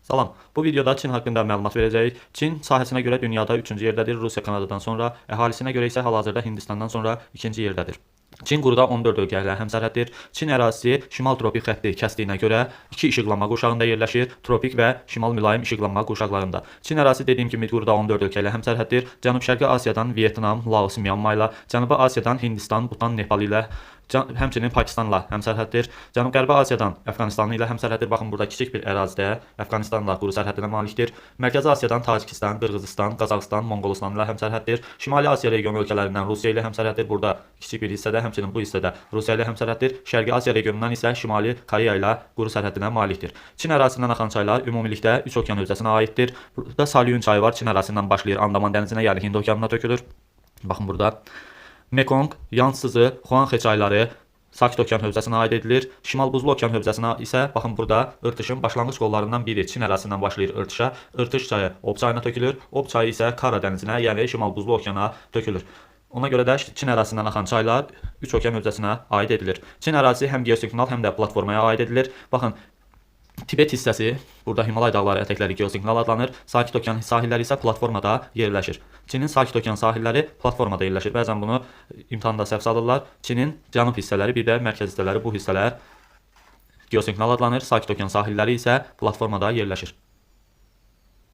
Salam. Bu videoda Çin haqqında məlumat verəcəyik. Çin sahəsinə görə dünyada 3-cü yerdədir. Rusiya, Kanadadan sonra, əhalisinə görə isə hal-hazırda Hindistandan sonra 2-ci yerdədir. Çin quruda 14 ölkə ilə həmsərhəddir. Çin ərazisi şimal tropik xətti kəsdiyinə görə 2 işıqlanma qurşağında yerləşir, tropik və şimal mülayim işıqlanma qurşaqlarında. Çin ərazisi dediyim kimi quruda 14 ölkə ilə həmsərhəddir. Cənub-Şərqi Asiyadan Vyetnam, Laos, Myanma ilə, Cənubi Asiyadan Hindistan, Butan, Nepal ilə, həmçinin Pakistanla həmsərhəddir. Cənub-Qərbi Asiyadan Əfqanistan ilə həmsərhəddir. Baxın, burada kiçik bir ərazidə Əfqanistanla quru sərhədinə malikdir. Mərkəzi Asiyadan Tacikistan, Qırğızistan, Qazaxıstan, Monqolistan ilə həmsərhəddir. Şimali Asiya regionu ölkələrindən Rusiya ilə həmsərhəddir. Burada kiçik bir hissədə, həmçinin bu hissədə Rusiya ilə həmsərhəddir. Şərqi Asiya regionundan isə Şimali Koreya ilə quru sərhədinə malikdir. Çin ərazisindən axan çaylar ümumilikdə 3 okean hövzəsinə aiddir. Burada Salyun çayı var. Çin ərazisindən başlayır, Andaman dənizinə, yəni Hind okeanına tökülür. Baxın burada. Mekong, Yansızı, Xuanxe çayları Sakit Okean hövzəsinə aid edilir. Şimal Buzlu Okean hövzəsinə isə baxın burada Irtışın başlanğıc qollarından biri Çin ərazisindən başlayır Irtışa. Irtış çayı Ob çayına tökülür. Ob çayı isə Kara dənizinə, yəni Şimal Buzlu Okeana tökülür. Ona görə də Çin ərazisindən axan çaylar 3 okean hövzəsinə aid edilir. Çin ərazisi həm geosignal, həm də platformaya aid edilir. Baxın, Tibet hissəsi, burada Himalay dağları ətəkləri geosignal adlanır. Sakit Okean sahilləri isə platformada yerləşir. Çinin Sakit Okean sahilləri platformada yerləşir. Bəzən bunu imtahanda səhv salırlar. Çinin cənub hissələri, bir də mərkəz hissələri, bu hissələr geosignal adlanır. Sakit Okean sahilləri isə platformada yerləşir.